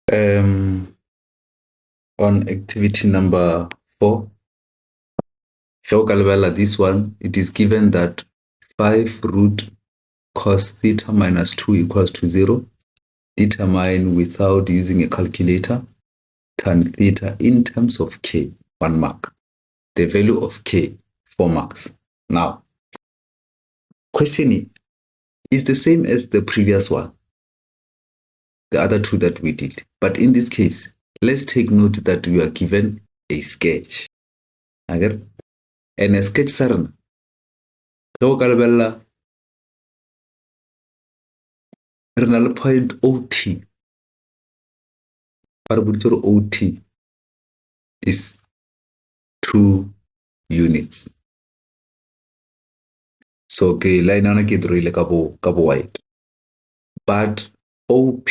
On activity number 4, this one, it is given that 5 root cos theta minus 2 equals to 0. Determine without using a calculator tan theta in terms of k, 1 mark. The value of k, 4 marks. Now, question is the same as the previous one, the other two that we did. But in this case, let's take note that we are given a sketch. Okay? And a sketch sarana. Renal point OT. Parabutor OT is 2 units. So ke line ana ke drawile ka bo white. But OP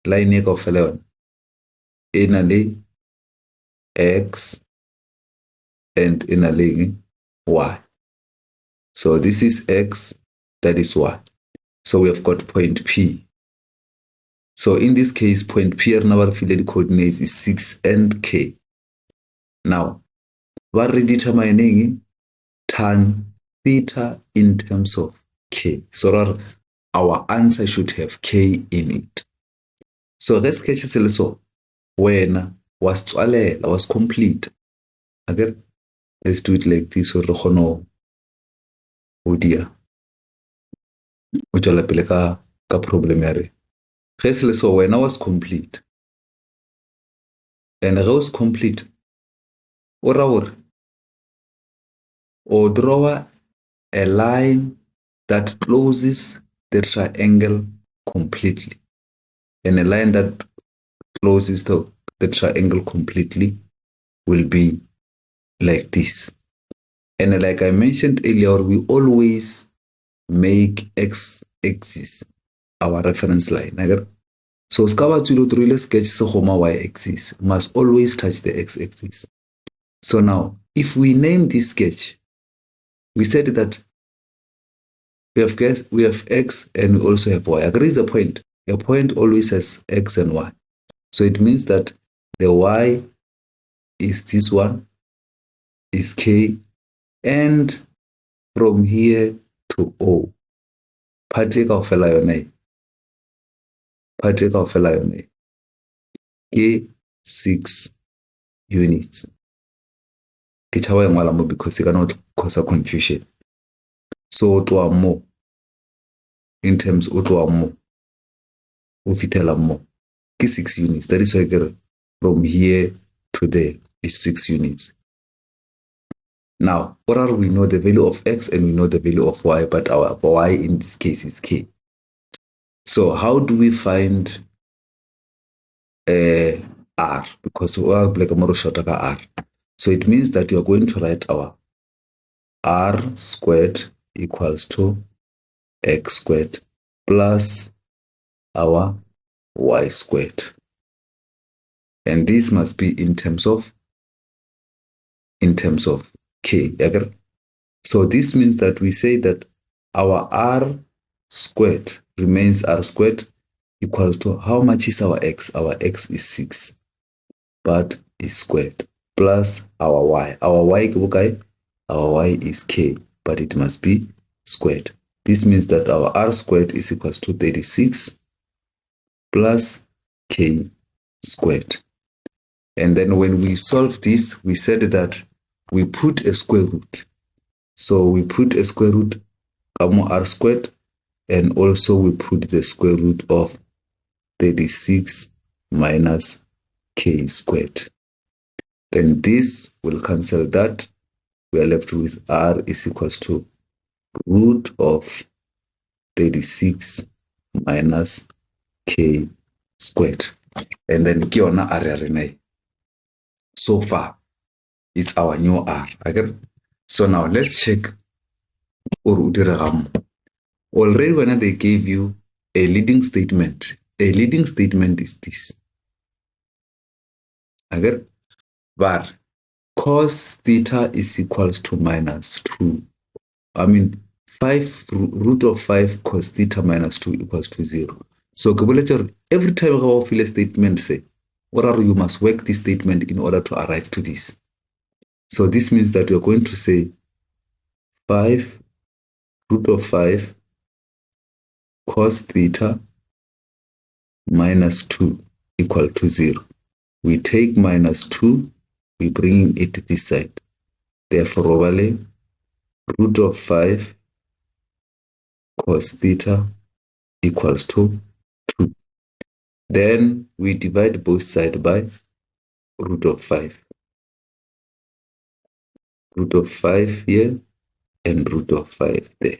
line e kaofela yona e na le X and e na le Y. So this is X, that is Y. So we have got point P. So in this case, point P our field coordinates is 6 and K. Now, what are we determining? Tan theta in terms of K. So that our answer should have K in it. So let's sketch this also when was complete. Again, let's do it like this. So oh dear. Utswela pele ka problem ya re. So when I was complete. And I was complete. Or draw a line that closes the triangle completely. And a line that closes the triangle completely will be like this. And like I mentioned earlier, we always make x-axis our reference line. So to sketch y-axis must always touch the x-axis. So now, if we name this sketch, we said that we have x and we also have y. Agree the point. A point always has x and y. So it means that the y is this one, is k, and from here to O. Partake of yone. K 6 units. Because it cannot cause a confusion. So to more in terms of more, more 6 units. That is why from here to there is 6 units. Now, we know the value of x and we know the value of y, but our y in this case is k. So how do we find r? Because we are like a short r. So it means that you are going to write our r squared equals to x squared plus our y squared. And this must be in terms of k. So this means that we say that our r squared remains r squared equals to how much is our x? Our x is 6, but is squared, plus our y. Our y is k, but it must be squared. This means that our r squared is equals to 36 plus k squared. And then when we solve this, we said that we put a square root. So we put a square root of r squared, and also we put the square root of 36 minus k squared. Then this will cancel that. We are left with r is equals to root of 36 minus k squared. And then kiona r. So far is our new r. So now let's check already when they gave you a leading statement. A leading statement is this. But cos theta is equals to minus 2. 5 root of 5 cos theta minus 2 equals to 0. So every time I feel a statement say or you must work this statement in order to arrive to this. So this means that you're going to say 5 root of 5 cos theta minus 2 equal to 0. We take minus 2, we bring it this side. Therefore, overlay root of 5 cos theta equals to 2. Then we divide both sides by root of 5. Root of 5 here and root of 5 there.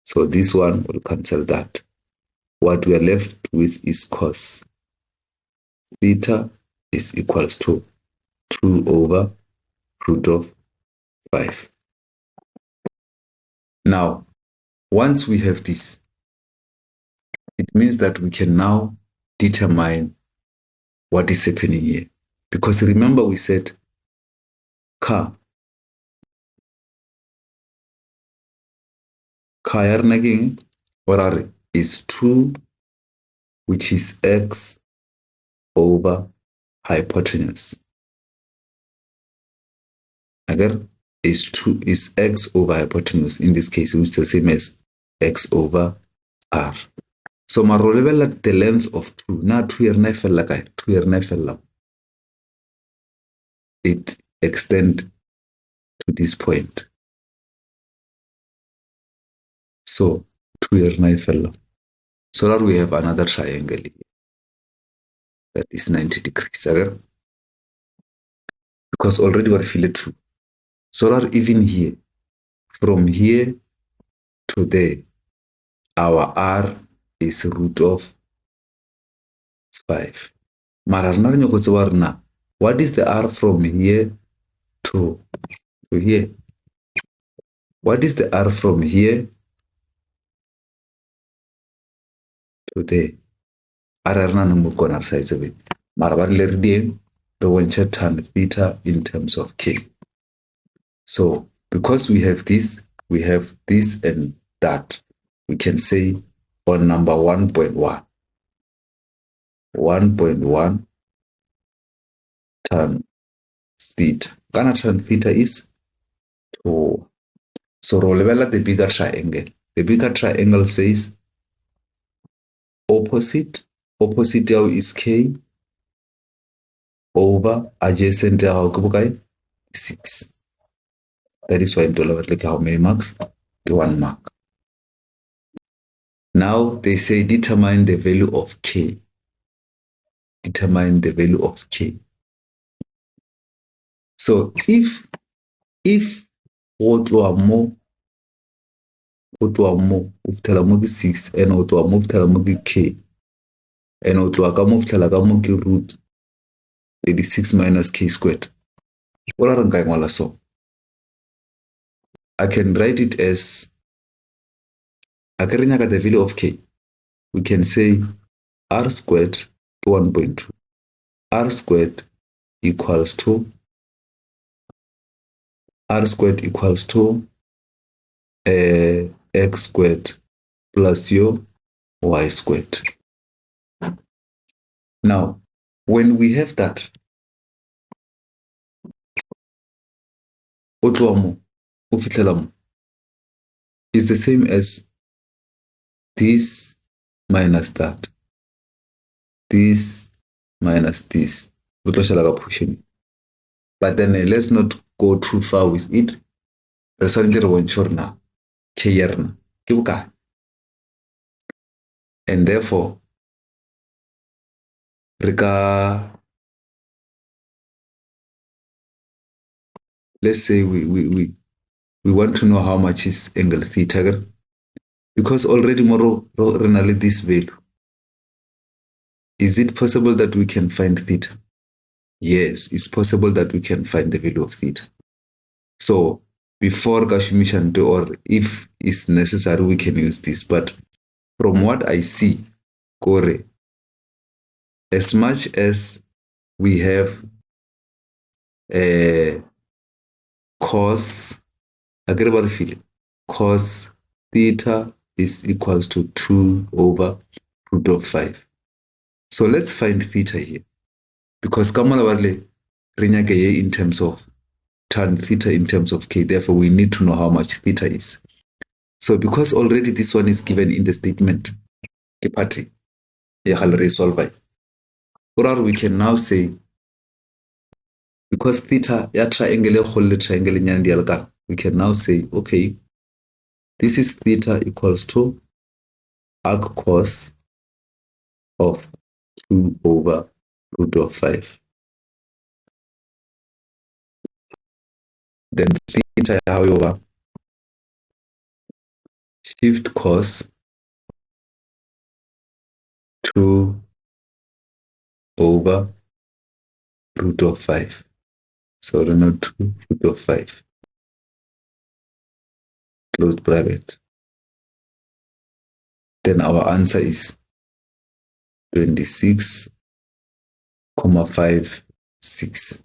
So this one will cancel that. What we are left with is cos theta is equals to 2 over root of 5. Now, once we have this, it means that we can now determine what is happening here. Because remember we said ka yarnaging or is 2, which is x over hypotenuse. Again, is x over hypotenuse, in this case, which is the same as x over r. So marolebella the length of 2. Now 2 year nefella kai, 2 year nefella. It extend to this point. So 2 year nefella. So now we have another triangle here. That is 90 degrees. Again? Because already we're fillet 2. So now even here, from here to there, our r is root of 5. What is the r from here to here? What is the r from here to there? R na move corner sides of it. The tan theta in terms of k. So because we have this and that, we can say on number 1.1, 1.1 tan theta. Kana tan theta is 2. So roll the bigger triangle. The bigger triangle says opposite is k over adjacent 6. That is why I'm told about how many marks? 1 mark. Now they say determine the value of k. Determine the value of k. So if what were more of 6 and what were more of k and what were root 36 minus k squared. What are so? I can write it as the value of k. We can say r squared to 1.2. R squared equals to x squared plus your y squared. Now, when we have that, is the same as this minus that, this minus this. But then let's not go too far with it. And therefore, let's say we want to know how much is angle theta, because already more this value. Is it possible that we can find theta? Yes, it's possible that we can find the value of theta. So before Kashimishan, or if it's necessary, we can use this. But from what I see, Kore, as much as we have a cos theta is equals to 2 over root of 5. So let's find theta here. because ka mola batle re nyake ye in terms of tan theta in terms of k, therefore we need to know how much theta is. So because already this one is given in the statement, ke party ye ga le re solve by, or we can now say, because theta ya triangle e kgolo le triangle e nyane di a lekana, we can now say, okay, this is theta equals to arc cos of 2 over root of 5. Then theta however shift cos 2 over root of 5. So not 2 root of 5. Close bracket. Then our answer is 26,56.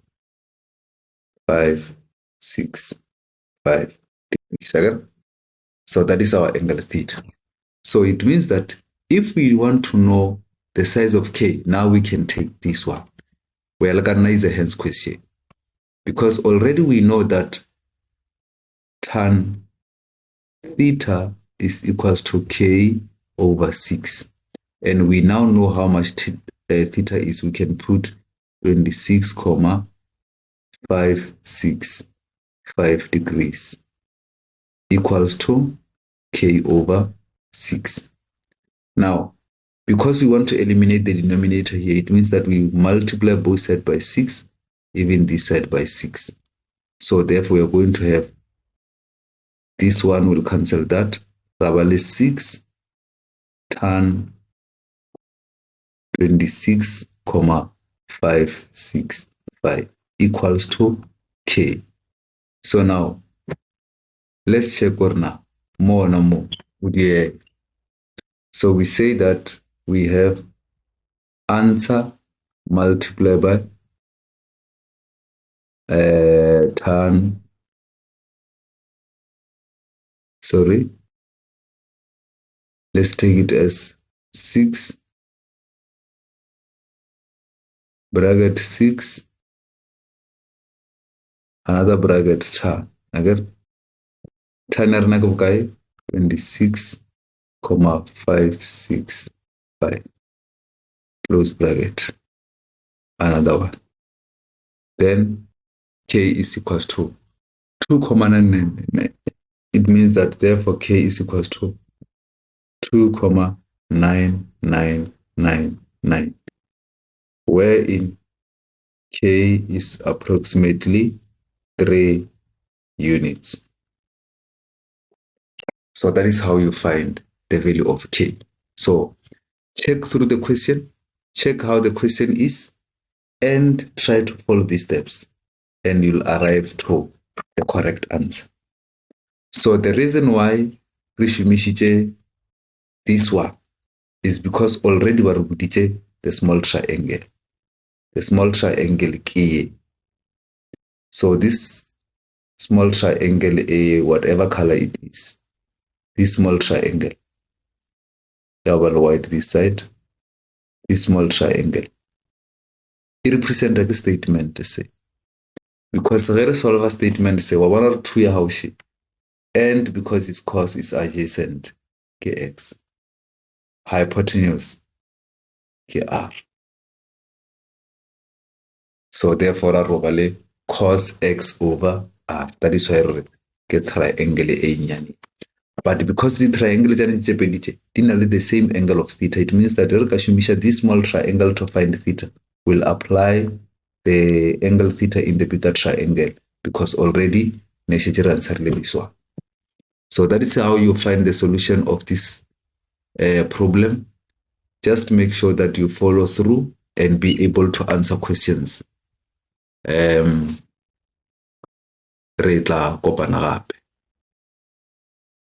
565 degrees. So that is our angle theta. So it means that if we want to know the size of k, now we can take this one. Well, is a hence question, because already we know that tan theta is equals to k over 6. And we now know how much theta is. We can put 26,565 degrees equals to k over 6. Now, because we want to eliminate the denominator here, it means that we multiply both sides by 6, even this side by 6. So therefore, we are going to have this one will cancel that. Probably 6 tan 26,565 equals to k. So now, let's check or now. More and more. So we say that we have answer multiplied by tan, sorry, let's take it as 6 bracket 6, another bracket tan. Again, tan 26,565 close bracket, another one. Then k is equals to 2,999. It means that therefore k is equals to 2,9999, wherein k is approximately 3 units. So that is how you find the value of k. So check through the question, check how the question is, and try to follow these steps, and you'll arrive to the correct answer. So the reason why Rishimishije this one is because already we are the small triangle. The small triangle key. So this small triangle A, whatever color it is, this small triangle, double white this side, this small triangle, it represents a statement, say, because the solve a statement say one or two house, and because its cos is adjacent, kx, hypotenuse, kr. So therefore, our cos x over r. That is why we get triangle A. But because the triangle is the same angle of theta, it means that this small triangle to find theta will apply the angle theta in the bigger triangle, because already this one. So that is how you find the solution of this problem. Just make sure that you follow through and be able to answer questions. Re tla kopana gape.